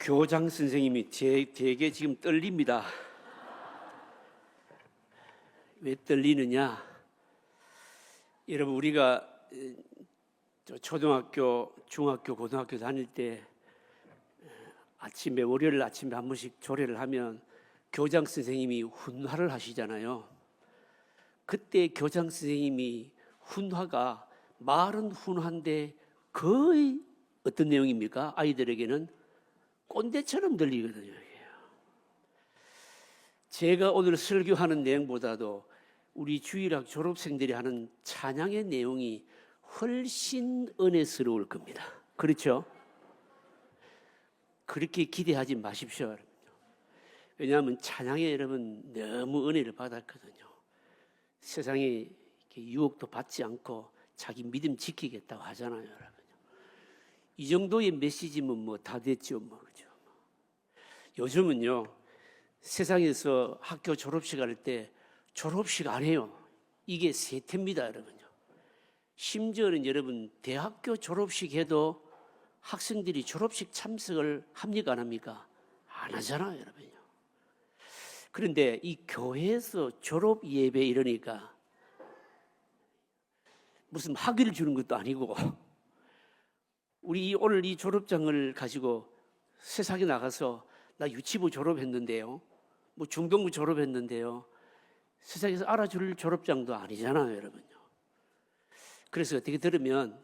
교장 선생님이 되게 지금 떨립니다. 왜 떨리느냐? 여러분, 우리가 초등학교, 중학교, 고등학교 다닐 때 아침에 월요일 아침에 한 번씩 조례를 하면 교장 선생님이 훈화를 하시잖아요. 그때 교장 선생님이 훈화가 말은 훈화인데 거의 어떤 내용입니까? 아이들에게는 꼰대처럼 들리거든요. 제가 오늘 설교하는 내용보다도 우리 주일학 졸업생들이 하는 찬양의 내용이 훨씬 은혜스러울 겁니다. 그렇죠? 그렇게 기대하지 마십시오. 왜냐하면 찬양에 여러분 너무 은혜를 받았거든요. 세상에 이렇게 유혹도 받지 않고 자기 믿음 지키겠다고 하잖아요, 여러분. 이 정도의 메시지면 뭐 다 됐죠, 뭐 그죠? 요즘은요, 세상에서 학교 졸업식 할 때 졸업식 안 해요. 이게 세태입니다, 여러분요. 심지어는 여러분 대학교 졸업식 해도 학생들이 졸업식 참석을 합니까, 안 합니까? 안 하잖아요, 여러분요. 그런데 이 교회에서 졸업 예배 이러니까 무슨 학위를 주는 것도 아니고 우리 오늘 이 졸업장을 가지고 세상에 나가서 나 유치부 졸업했는데요, 뭐 중등부 졸업했는데요, 세상에서 알아줄 졸업장도 아니잖아요, 여러분요. 그래서 어떻게 들으면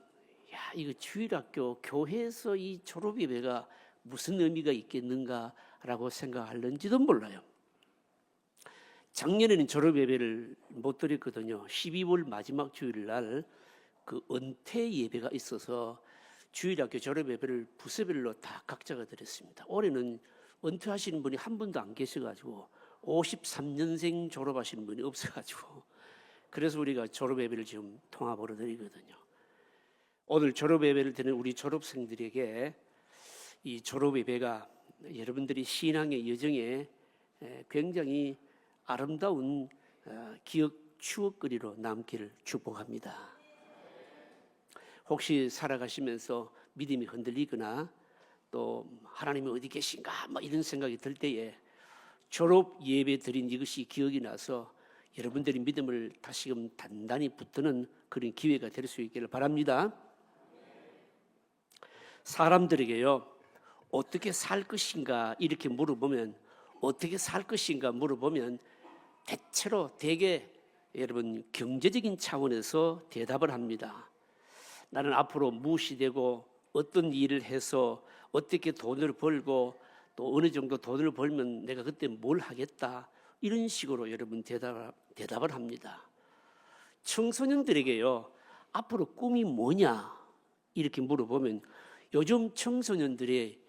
야, 이거 주일학교 교회에서 이 졸업 예배가 무슨 의미가 있겠는가라고 생각할는지도 몰라요. 작년에는 졸업 예배를 못 드렸거든요. 12월 마지막 주일날 그 은퇴 예배가 있어서 주일학교 졸업 예배를 부서별로 다 각자가 드렸습니다. 올해는 은퇴하시는 분이 한 분도 안 계셔가지고 53년생 졸업하시는 분이 없어가지고 그래서 우리가 졸업 예배를 지금 통합으로 드리거든요. 오늘 졸업 예배를 드리는 우리 졸업생들에게 이 졸업 예배가 여러분들이 신앙의 여정에 굉장히 아름다운 기억 추억거리로 남기를 축복합니다. 혹시 살아가시면서 믿음이 흔들리거나 또 하나님이 어디 계신가 뭐 이런 생각이 들 때에 졸업 예배 드린 이것이 기억이 나서 여러분들이 믿음을 다시금 단단히 붙드는 그런 기회가 될 수 있기를 바랍니다. 사람들에게요, 어떻게 살 것인가 이렇게 물어보면, 어떻게 살 것인가 물어보면 대체로 대개 여러분 경제적인 차원에서 대답을 합니다. 나는 앞으로 무엇이 되고 어떤 일을 해서 어떻게 돈을 벌고 또 어느 정도 돈을 벌면 내가 그때 뭘 하겠다, 이런 식으로 여러분 대답을 합니다. 청소년들에게요, 앞으로 꿈이 뭐냐 이렇게 물어보면 요즘 청소년들의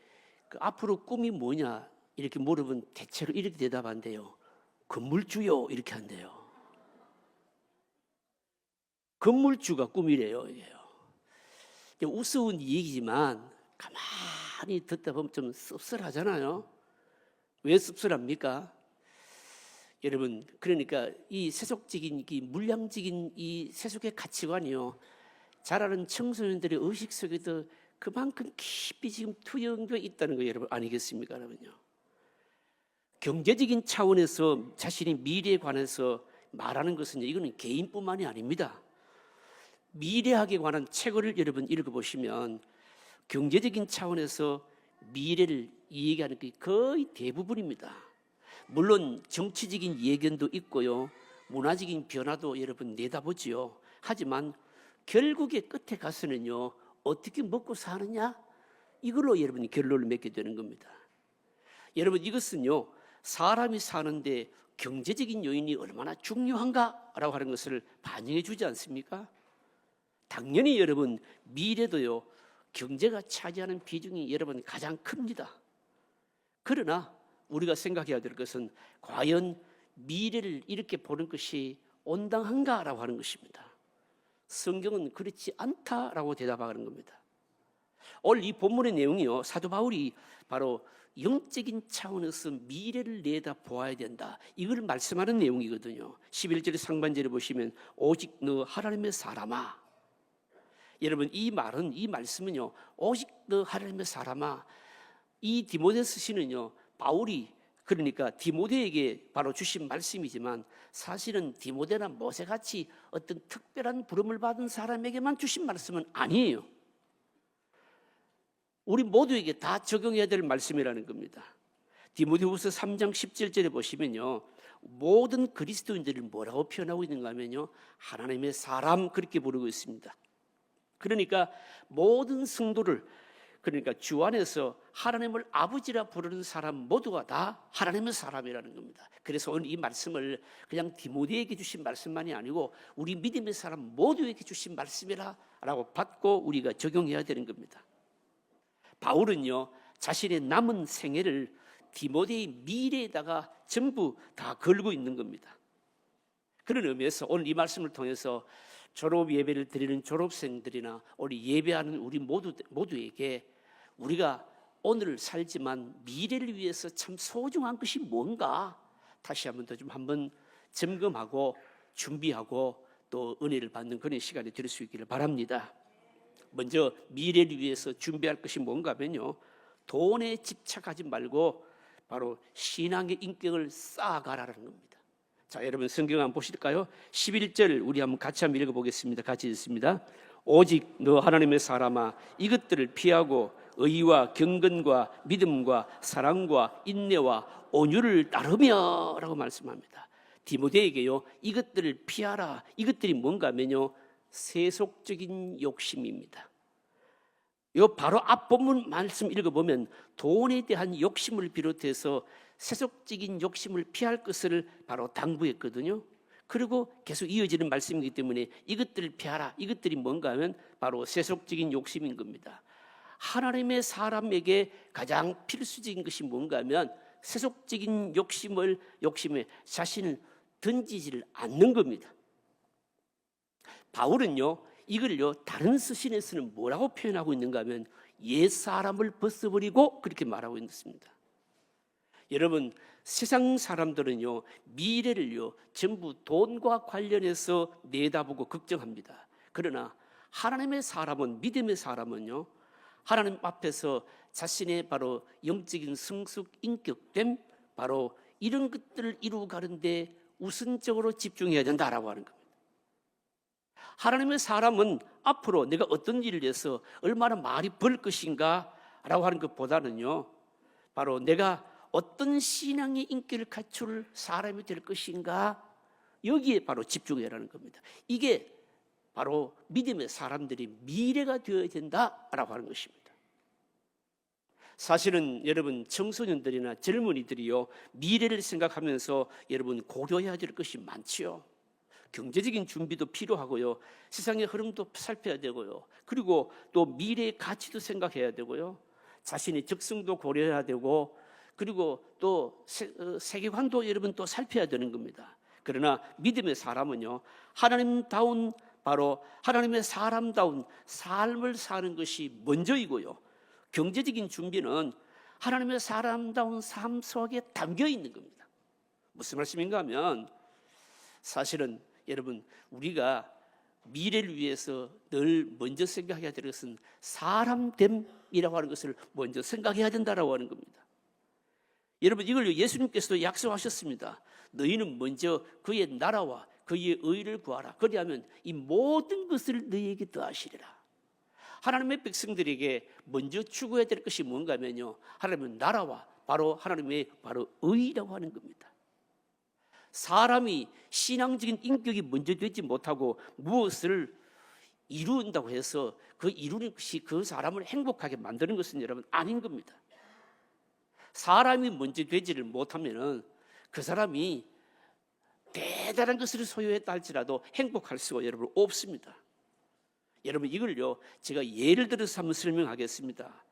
그 앞으로 꿈이 뭐냐 이렇게 물어보면 대체로 이렇게 대답한대요. 건물주요 이렇게 한대요. 건물주가 꿈이래요. 우스운 얘기지만 가만히 듣다 보면 좀 씁쓸하잖아요. 왜 씁쓸합니까? 여러분, 그러니까 이 세속적인, 이 물량적인 이 세속의 가치관이요, 자라는 청소년들의 의식 속에도 그만큼 깊이 지금 투영되어 있다는 거 여러분 아니겠습니까, 여러분요? 경제적인 차원에서 자신의 미래에 관해서 말하는 것은 이거는 개인뿐만이 아닙니다. 미래학에 관한 책을 여러분 읽어보시면 경제적인 차원에서 미래를 얘기하는 게 거의 대부분입니다. 물론 정치적인 예견도 있고요, 문화적인 변화도 여러분 내다보지요. 하지만 결국에 끝에 가서는요, 어떻게 먹고 사느냐, 이걸로 여러분이 결론을 맺게 되는 겁니다. 여러분, 이것은요, 사람이 사는데 경제적인 요인이 얼마나 중요한가라고 하는 것을 반영해 주지 않습니까? 당연히 여러분 미래도요, 경제가 차지하는 비중이 여러분 가장 큽니다. 그러나 우리가 생각해야 될 것은 과연 미래를 이렇게 보는 것이 온당한가라고 하는 것입니다. 성경은 그렇지 않다라고 대답하는 겁니다. 오늘 이 본문의 내용이요, 사도 바울이 바로 영적인 차원에서 미래를 내다 보아야 된다, 이걸 말씀하는 내용이거든요. 11절 상반절에 보시면 오직 너 하나님의 사람아, 여러분 이 말은, 이 말씀은요, 오직 너 하나님의 사람아, 이 디모데서신은요, 바울이 그러니까 디모데에게 바로 주신 말씀이지만 사실은 디모데나 모세같이 어떤 특별한 부름을 받은 사람에게만 주신 말씀은 아니에요. 우리 모두에게 다 적용해야 될 말씀이라는 겁니다. 디모데후서 3장 17절에 보시면요, 모든 그리스도인들을 뭐라고 표현하고 있는가 하면요, 하나님의 사람 그렇게 부르고 있습니다. 그러니까 모든 성도를, 그러니까 주 안에서 하나님을 아버지라 부르는 사람 모두가 다 하나님의 사람이라는 겁니다. 그래서 오늘 이 말씀을 그냥 디모데에게 주신 말씀만이 아니고 우리 믿음의 사람 모두에게 주신 말씀이라고 받고 우리가 적용해야 되는 겁니다. 바울은요, 자신의 남은 생애를 디모데의 미래에다가 전부 다 걸고 있는 겁니다. 그런 의미에서 오늘 이 말씀을 통해서 졸업 예배를 드리는 졸업생들이나 오늘 예배하는 우리 모두에게 우리가 오늘 살지만 미래를 위해서 참 소중한 것이 뭔가 다시 한번 더 좀 한번 점검하고 준비하고 또 은혜를 받는 그런 시간이 될 수 있기를 바랍니다. 먼저 미래를 위해서 준비할 것이 뭔가 하면요, 돈에 집착하지 말고 바로 신앙의 인격을 쌓아가라는 겁니다. 자, 여러분 성경 한번 보실까요? 11절 우리 한번 같이 한번 읽어보겠습니다. 같이 읽습니다. 오직 너 하나님의 사람아, 이것들을 피하고 의와 경건과 믿음과 사랑과 인내와 온유를 따르며 라고 말씀합니다. 디모데에게요, 이것들을 피하라. 이것들이 뭔가 하면요, 세속적인 욕심입니다. 요 바로 앞본문 말씀 읽어보면 돈에 대한 욕심을 비롯해서 세속적인 욕심을 피할 것을 바로 당부했거든요. 그리고 계속 이어지는 말씀이기 때문에 이것들을 피하라. 이것들이 뭔가 하면 바로 세속적인 욕심인 겁니다. 하나님의 사람에게 가장 필수적인 것이 뭔가 하면 세속적인 욕심에 자신을 던지지를 않는 겁니다. 바울은요, 이걸요 다른 서신에서는 뭐라고 표현하고 있는가 하면 옛사람을 벗어버리고 그렇게 말하고 있습니다. 여러분, 세상 사람들은요 미래를요 전부 돈과 관련해서 내다보고 걱정합니다. 그러나 하나님의 사람은, 믿음의 사람은요, 하나님 앞에서 자신의 바로 영적인 성숙, 인격됨, 바로 이런 것들을 이루어가는데 우선적으로 집중해야 된다라고 하는 겁니다. 하나님의 사람은 앞으로 내가 어떤 일을 해서 얼마나 많이 벌 것인가 라고 하는 것보다는요, 바로 내가 어떤 신앙의 인격을 갖출 사람이 될 것인가, 여기에 바로 집중해라는 겁니다. 이게 바로 믿음의 사람들이 미래가 되어야 된다라고 하는 것입니다. 사실은 여러분, 청소년들이나 젊은이들이요 미래를 생각하면서 여러분 고려해야 될 것이 많지요. 경제적인 준비도 필요하고요, 세상의 흐름도 살펴야 되고요, 그리고 또 미래의 가치도 생각해야 되고요, 자신의 적성도 고려해야 되고, 그리고 또 세계관도 여러분 또 살펴야 되는 겁니다. 그러나 믿음의 사람은요, 하나님다운, 바로 하나님의 사람다운 삶을 사는 것이 먼저이고요, 경제적인 준비는 하나님의 사람다운 삶 속에 담겨 있는 겁니다. 무슨 말씀인가 하면, 사실은 여러분, 우리가 미래를 위해서 늘 먼저 생각해야 될 것은 사람됨이라고 하는 것을 먼저 생각해야 된다라고 하는 겁니다. 여러분, 이걸 예수님께서도 약속하셨습니다. 너희는 먼저 그의 나라와 그의 의를 구하라. 그리하면 이 모든 것을 너희에게 더하시리라. 하나님의 백성들에게 먼저 추구해야 될 것이 뭔가 하면요, 하나님의 나라와 바로 하나님의 바로 의라고 하는 겁니다. 사람이 신앙적인 인격이 먼저 되지 못하고 무엇을 이룬다고 해서 그 이루는 것이 그 사람을 행복하게 만드는 것은 여러분 아닌 겁니다. 사람이 먼저 되지를 못하면은 그 사람이 대단한 것을 소유했다 할지라도 행복할 수가 여러분 없습니다. 여러분, 이걸요 제가 예를 들어서 한번 설명하겠습니다.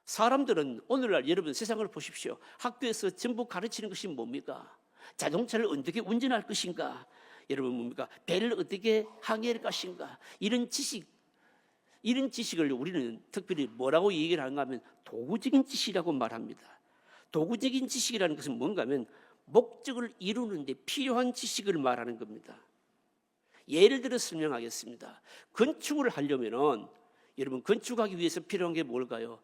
사람들은 오늘날 여러분 세상을 보십시오. 학교에서 전부 가르치는 것이 뭡니까? 자동차를 어떻게 운전할 것인가, 여러분 뭡니까? 배를 어떻게 항해할 것인가, 이런 지식을 우리는 특별히 뭐라고 얘기를 하는가 하면 도구적인 지식이라고 말합니다. 도구적인 지식이라는 것은 뭔가 하면 목적을 이루는데 필요한 지식을 말하는 겁니다. 예를 들어 설명하겠습니다. 건축을 하려면은 여러분, 건축하기 위해서 필요한 게 뭘까요?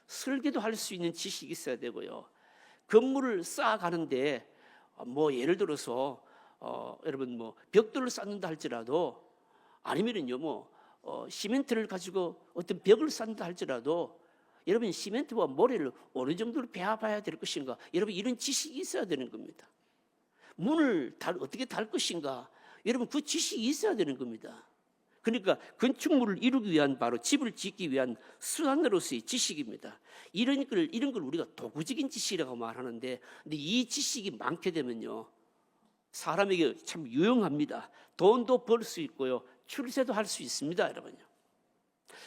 설계도 할 수 있는 지식이 있어야 되고요. 건물을 쌓아가는데 예를 들어서 여러분 벽돌을 쌓는다 할지라도 아니면은요 시멘트를 가지고 어떤 벽을 쌓는다 할지라도 여러분 시멘트와 모래를 어느 정도로 배합해야 될 것인가, 여러분 이런 지식이 있어야 되는 겁니다. 문을 어떻게 달 것인가, 여러분 그 지식이 있어야 되는 겁니다. 그러니까 건축물을 이루기 위한, 바로 집을 짓기 위한 수단으로서의 지식입니다. 이런 걸 우리가 도구적인 지식이라고 말하는데, 근데 이 지식이 많게 되면요 사람에게 참 유용합니다. 돈도 벌 수 있고요, 출세도 할 수 있습니다, 여러분요.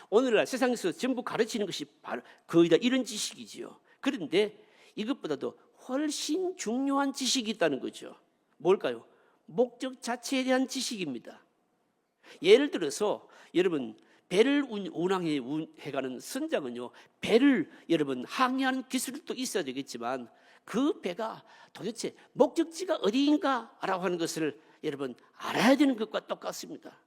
오늘날 세상에서 전부 가르치는 것이 바로 거의 다 이런 지식이지요. 그런데 이것보다도 훨씬 중요한 지식이 있다는 거죠. 뭘까요? 목적 자체에 대한 지식입니다. 예를 들어서 여러분 배를 운항해가는 선장은요, 배를 여러분 항해하는 기술도 있어야 되겠지만 그 배가 도대체 목적지가 어디인가라고 하는 것을 여러분 알아야 되는 것과 똑같습니다.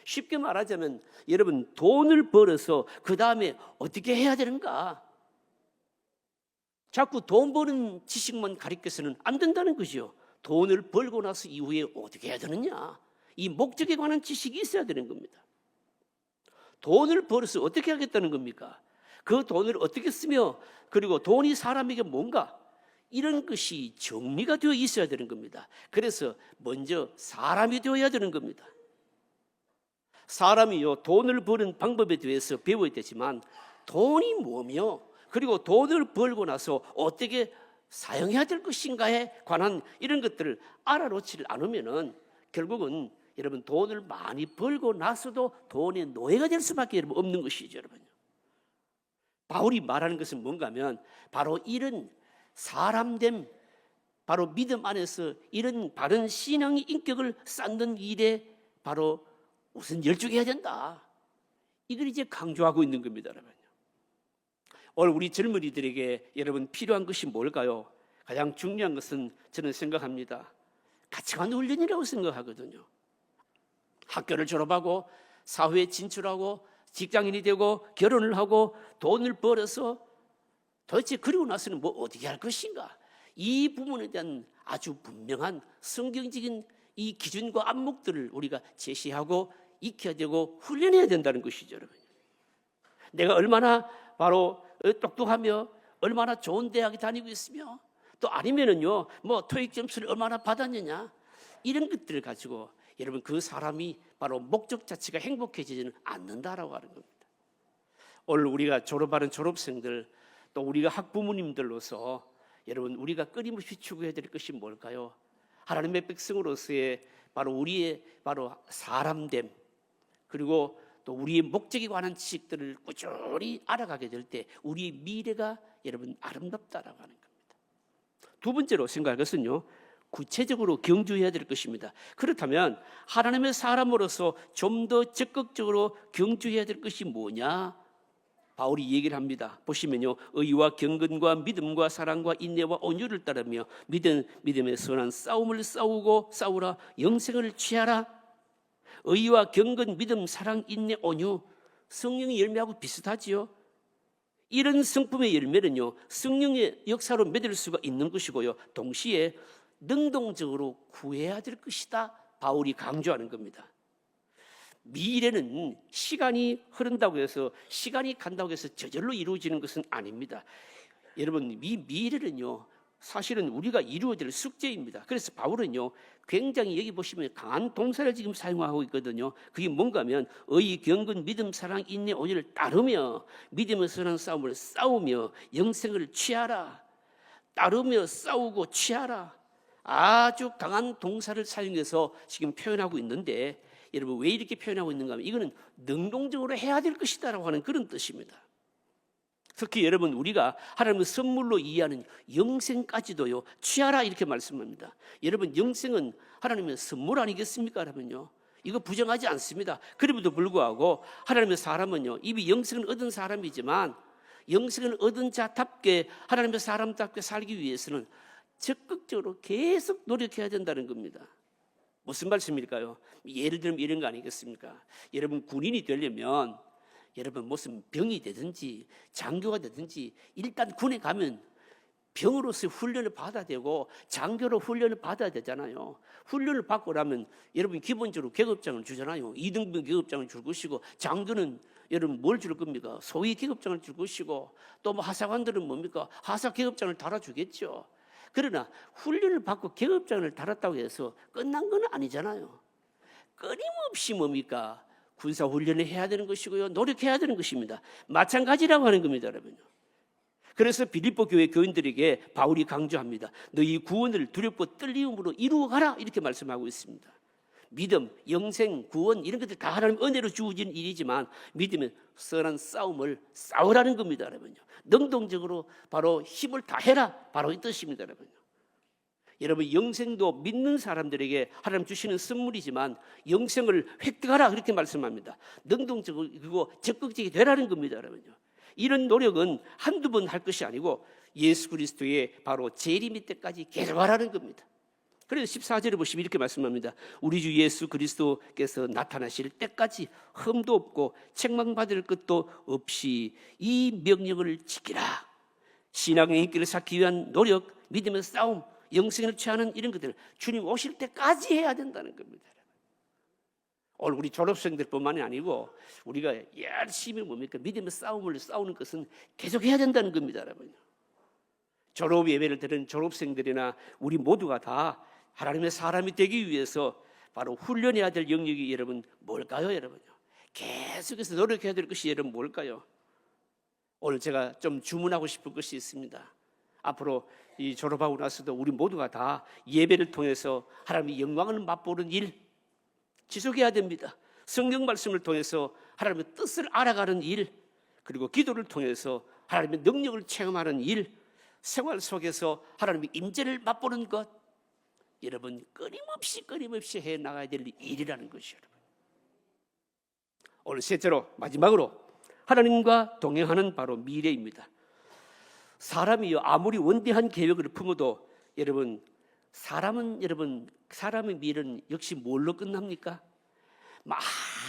쉽게 말하자면 여러분 돈을 벌어서 그 다음에 어떻게 해야 되는가, 자꾸 돈 버는 지식만 가르쳐서는 안 된다는 거죠. 돈을 벌고 나서 이후에 어떻게 해야 되느냐, 이 목적에 관한 지식이 있어야 되는 겁니다. 돈을 벌어서 어떻게 하겠다는 겁니까? 그 돈을 어떻게 쓰며, 그리고 돈이 사람에게 뭔가, 이런 것이 정리가 되어 있어야 되는 겁니다. 그래서 먼저 사람이 되어야 되는 겁니다. 사람이요 돈을 버는 방법에 대해서 배워야 되지만 돈이 뭐며, 그리고 돈을 벌고 나서 어떻게 사용해야 될 것인가에 관한 이런 것들을 알아놓지를 않으면은 결국은 여러분 돈을 많이 벌고 나서도 돈의 노예가 될 수밖에 여러분 없는 것이죠, 여러분. 바울이 말하는 것은 뭔가 하면 바로 이런 사람됨, 바로 믿음 안에서 이런 바른 신앙의 인격을 쌓는 일에 바로 우선 열중해야 된다, 이걸 이제 강조하고 있는 겁니다, 여러분. 오늘 우리 젊은이들에게 여러분 필요한 것이 뭘까요? 가장 중요한 것은 저는 생각합니다, 가치관 훈련이라고 생각하거든요. 학교를 졸업하고 사회에 진출하고 직장인이 되고 결혼을 하고 돈을 벌어서 도대체 그리고 나서는 어떻게 할 것인가, 이 부분에 대한 아주 분명한 성경적인 이 기준과 안목들을 우리가 제시하고 익혀야 되고 훈련해야 된다는 것이죠, 여러분. 내가 얼마나 바로 똑똑하며 얼마나 좋은 대학에 다니고 있으며, 또 아니면은요 토익 점수를 얼마나 받았느냐, 이런 것들을 가지고 여러분 그 사람이 바로 목적 자체가 행복해지지는 않는다라고 하는 겁니다. 오늘 우리가 졸업하는 졸업생들, 또 우리가 학부모님들로서 여러분 우리가 끊임없이 추구해야 될 것이 뭘까요? 하나님의 백성으로서의 바로 우리의 바로 사람됨, 그리고 또 우리의 목적에 관한 지식들을 꾸준히 알아가게 될 때 우리의 미래가 여러분 아름답다라고 하는 겁니다. 두 번째로 생각할 것은요, 구체적으로 경주해야 될 것입니다. 그렇다면 하나님의 사람으로서 좀 더 적극적으로 경주해야 될 것이 뭐냐? 바울이 얘기를 합니다. 보시면요, 의와 경건과 믿음과 사랑과 인내와 온유를 따르며 믿음의 선한 싸움을 싸우라. 영생을 취하라. 의와 경건, 믿음, 사랑, 인내, 온유, 성령의 열매하고 비슷하지요. 이런 성품의 열매는요 성령의 역사로 맺을 수가 있는 것이고요, 동시에 능동적으로 구해야 될 것이다, 바울이 강조하는 겁니다. 미래는 시간이 흐른다고 해서, 시간이 간다고 해서 저절로 이루어지는 것은 아닙니다. 여러분 이 미래는요 사실은 우리가 이루어야 될 숙제입니다. 그래서 바울은요 굉장히 여기 보시면 강한 동사를 지금 사용하고 있거든요. 그게 뭔가 하면 의, 경건, 믿음, 사랑, 인내, 온유를 따르며 믿음의 선한 싸움을 싸우며 영생을 취하라. 따르며 싸우고 취하라. 아주 강한 동사를 사용해서 지금 표현하고 있는데, 여러분 왜 이렇게 표현하고 있는가 하면 이거는 능동적으로 해야 될 것이다라고 하는 그런 뜻입니다. 특히 여러분 우리가 하나님의 선물로 이해하는 영생까지도요 취하라 이렇게 말씀합니다. 여러분 영생은 하나님의 선물 아니겠습니까? 여러분요 이거 부정하지 않습니다. 그럼에도 불구하고 하나님의 사람은요 이미 영생을 얻은 사람이지만 영생을 얻은 자답게 하나님의 사람답게 살기 위해서는 적극적으로 계속 노력해야 된다는 겁니다. 무슨 말씀일까요? 예를 들면 이런 거 아니겠습니까? 여러분 군인이 되려면 여러분 무슨 병이 되든지 장교가 되든지 일단 군에 가면 병으로서 훈련을 받아야 되고 장교로 훈련을 받아야 되잖아요. 훈련을 받고 나면 여러분 기본적으로 계급장을 주잖아요. 2등병 계급장을 줄 것이고, 장교는 여러분 뭘 줄 겁니까? 소위 계급장을 줄 것이고, 또 뭐 하사관들은 뭡니까? 하사 계급장을 달아주겠죠. 그러나 훈련을 받고 계급장을 달았다고 해서 끝난 건 아니잖아요. 끊임없이 뭡니까? 군사 훈련을 해야 되는 것이고요, 노력해야 되는 것입니다. 마찬가지라고 하는 겁니다, 여러분. 그래서 빌립보 교회 교인들에게 바울이 강조합니다. 너희 구원을 두렵고 떨림으로 이루어가라, 이렇게 말씀하고 있습니다. 믿음, 영생, 구원 이런 것들 다 하나님 은혜로 주어진 일이지만 믿음은 선한 싸움을 싸우라는 겁니다, 여러분요. 능동적으로 바로 힘을 다해라, 바로 이 뜻입니다, 여러분요. 여러분, 영생도 믿는 사람들에게 하나님 주시는 선물이지만 영생을 획득하라, 그렇게 말씀합니다. 능동적으로 그리고 적극적이 되라는 겁니다, 여러분요. 이런 노력은 한두 번 할 것이 아니고 예수 그리스도의 바로 재림의 때까지 계속하라는 겁니다. 그래서 14절에 보시면 이렇게 말씀합니다. 우리 주 예수 그리스도께서 나타나실 때까지 흠도 없고 책망받을 것도 없이 이 명령을 지키라. 신앙의 인기를 쌓기 위한 노력, 믿음의 싸움, 영생을 취하는 이런 것들 주님 오실 때까지 해야 된다는 겁니다. 오늘 우리 졸업생들뿐만이 아니고 우리가 열심히 뭡니까? 믿음의 싸움을 싸우는 것은 계속해야 된다는 겁니다, 여러분. 졸업 예배를 드리는 졸업생들이나 우리 모두가 다 하나님의 사람이 되기 위해서 바로 훈련해야 될 영역이 여러분 뭘까요, 여러분? 계속해서 노력해야 될 것이 여러분 뭘까요? 오늘 제가 좀 주문하고 싶은 것이 있습니다. 앞으로 이 졸업하고 나서도 우리 모두가 다 예배를 통해서 하나님의 영광을 맛보는 일 지속해야 됩니다. 성경 말씀을 통해서 하나님의 뜻을 알아가는 일, 그리고 기도를 통해서 하나님의 능력을 체험하는 일, 생활 속에서 하나님의 임재를 맛보는 것, 여러분 끊임없이 해나가야 될 일이라는 것이에요. 오늘 셋째로 마지막으로 하나님과 동행하는 바로 미래입니다. 사람이 아무리 원대한 계획을 품어도 여러분 사람의 미래는 역시 뭘로 끝납니까?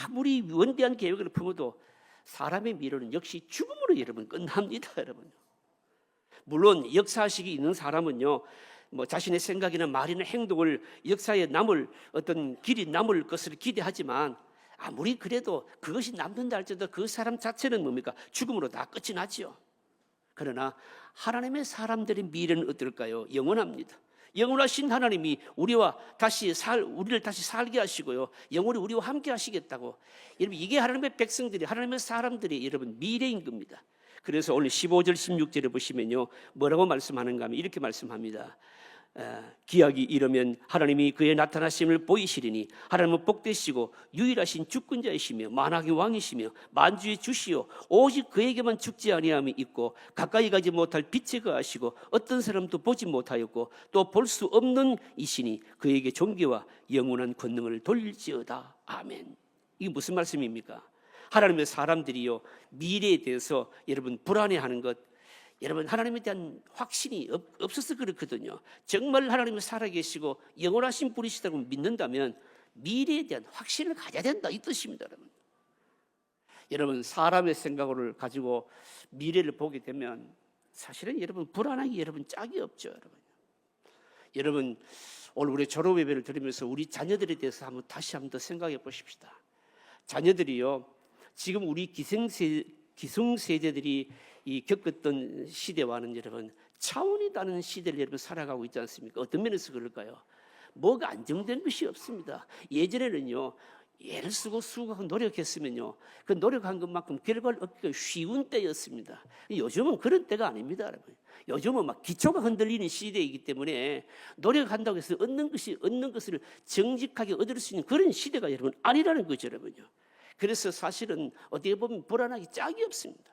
아무리 원대한 계획을 품어도 사람의 미래는 역시 죽음으로 여러분 끝납니다, 여러분. 물론 역사식이 있는 사람은요, 뭐 자신의 생각이나 말이나 행동을 역사에 남을 어떤 길이 남을 것을 기대하지만 아무리 그래도 그것이 남는다 할지라도 그 사람 자체는 뭡니까? 죽음으로 다 끝이 나죠. 그러나 하나님의 사람들의 미래는 어떨까요? 영원합니다. 영원하신 하나님이 우리를 다시 살게 하시고요, 영원히 우리와 함께 하시겠다고. 여러분, 이게 하나님의 백성들이, 하나님의 사람들이 여러분 미래인 겁니다. 그래서 오늘 15절 16절에 보시면요, 뭐라고 말씀하는가 하면 이렇게 말씀합니다. 기약이 이르면 하나님이 그의 나타나심을 보이시리니 하나님은 복되시고 유일하신 주권자이시며 만왕의 왕이시며 만주의 주시오 오직 그에게만 죽지 아니함이 있고 가까이 가지 못할 빛에 거하시고 어떤 사람도 보지 못하였고 또 볼 수 없는 이시니 그에게 존귀와 영원한 권능을 돌릴지어다. 아멘. 이게 무슨 말씀입니까? 하나님의 사람들이요, 미래에 대해서 여러분 불안해하는 것, 여러분 하나님에 대한 확신이 없어서 그렇거든요. 정말 하나님이 살아계시고 영원하신 분이시다고 믿는다면 미래에 대한 확신을 가져야 된다, 이 뜻입니다, 여러분. 여러분 사람의 생각을 가지고 미래를 보게 되면 사실은 여러분 불안하기 여러분 짝이 없죠, 여러분. 오늘 우리 졸업 예배를 드리면서 우리 자녀들에 대해서 다시 한번 더 생각해 보십시다. 자녀들이요, 지금 우리 기성세대들이 겪었던 시대와는 여러분 차원이 다른 시대를 여러분 살아가고 있지 않습니까? 어떤 면에서 그럴까요? 뭐가 안정된 것이 없습니다. 예전에는요, 애를 쓰고 수고하고 노력했으면요, 그 노력한 것만큼 결과를 얻기가 쉬운 때였습니다. 요즘은 그런 때가 아닙니다, 여러분. 요즘은 막 기초가 흔들리는 시대이기 때문에 노력한다고 해서 얻는 것을 정직하게 얻을 수 있는 그런 시대가 여러분 아니라는 거죠, 여러분요. 그래서 사실은 어떻게 보면 불안하기 짝이 없습니다.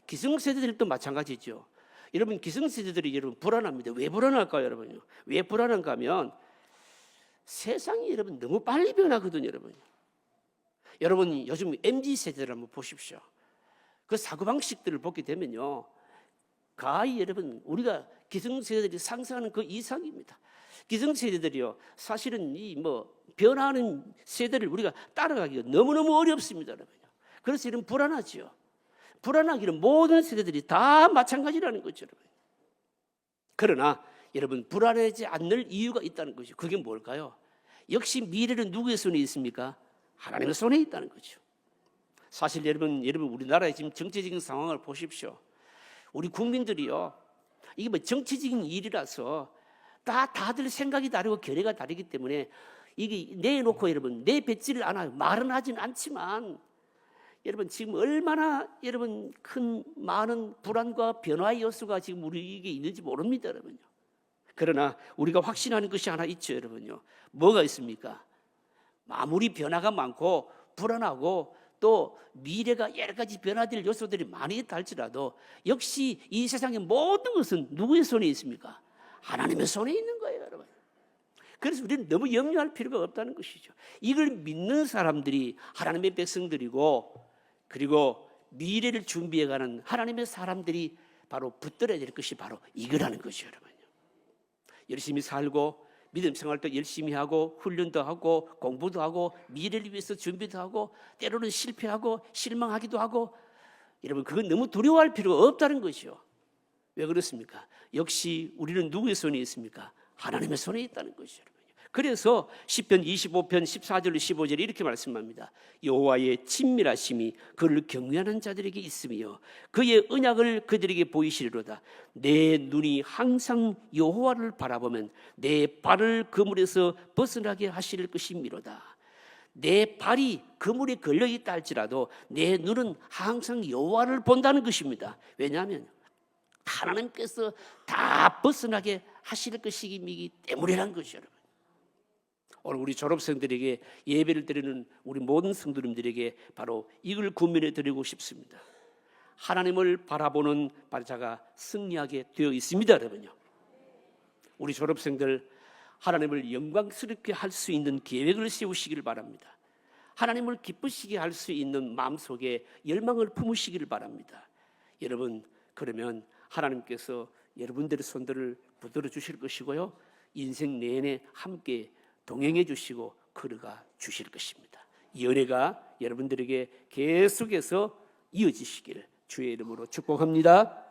기성세대들도 마찬가지죠. 여러분 기성세대들이 여러분 불안합니다. 왜 불안할까요, 여러분요? 왜 불안한가 하면 세상이 여러분 너무 빨리 변하거든요, 여러분. 여러분 요즘 MZ세대를 한번 보십시오. 그 사고방식들을 보게 되면요, 거의 여러분 우리가 기성세대들이 상상하는 그 이상입니다. 기성세대들이요, 사실은 이 변화하는 세대를 우리가 따라가기가 너무너무 어렵습니다, 여러분. 그래서 이런 불안하죠. 불안하기는 모든 세대들이 다 마찬가지라는 거죠, 여러분. 그러나 여러분, 불안하지 않을 이유가 있다는 거죠. 그게 뭘까요? 역시 미래는 누구의 손에 있습니까? 하나님의 손에 있다는 거죠. 사실 여러분 우리나라의 지금 정치적인 상황을 보십시오. 우리 국민들이요, 이게 뭐 정치적인 일이라서 다들 생각이 다르고 견해가 다르기 때문에 이게 내놓고 여러분 내뱉지를 않아요. 말은 하진 않지만 여러분 지금 얼마나 여러분 많은 불안과 변화의 요소가 지금 우리에게 있는지 모릅니다, 여러분요. 그러나 우리가 확신하는 것이 하나 있죠, 여러분요. 뭐가 있습니까? 아무리 변화가 많고 불안하고 또 미래가 여러 가지 변화될 요소들이 많이 있다 할지라도 역시 이 세상의 모든 것은 누구의 손에 있습니까? 하나님의 손에 있는 거예요, 여러분. 그래서 우리는 너무 염려할 필요가 없다는 것이죠. 이걸 믿는 사람들이 하나님의 백성들이고, 그리고 미래를 준비해가는 하나님의 사람들이 바로 붙들어야 될 것이 바로 이거라는 것이죠, 여러분. 열심히 살고 믿음 생활도 열심히 하고 훈련도 하고 공부도 하고 미래를 위해서 준비도 하고 때로는 실패하고 실망하기도 하고, 여러분 그건 너무 두려워할 필요가 없다는 것이죠. 왜 그렇습니까? 역시 우리는 누구의 손에 있습니까? 하나님의 손에 있다는 것이죠. 그래서 시편 25편 14절 15절에 이렇게 말씀합니다. 여호와의 친밀하심이 그를 경외하는 자들에게 있으며 그의 언약을 그들에게 보이시리로다. 내 눈이 항상 여호와를 바라보면 내 발을 그물에서 벗어나게 하실 것이미로다. 내 발이 그물에 걸려 있다 할지라도 내 눈은 항상 여호와를 본다는 것입니다. 왜냐하면 하나님께서 다 벗어나게 하실 것이기 때문이라는 것이죠, 여러분. 오늘 우리 졸업생들에게 예배를 드리는 우리 모든 성도님들에게 바로 이걸 군면해 드리고 싶습니다. 하나님을 바라보는 자가 승리하게 되어 있습니다, 여러분요. 우리 졸업생들 하나님을 영광스럽게 할 수 있는 계획을 세우시기를 바랍니다. 하나님을 기쁘시게 할 수 있는 마음속에 열망을 품으시기를 바랍니다. 여러분, 그러면 하나님께서 여러분들의 손들을 붙들어 주실 것이고요, 인생 내내 함께 동행해 주시고 걸어가 주실 것입니다. 이 은혜가 여러분들에게 계속해서 이어지시기를 주의 이름으로 축복합니다.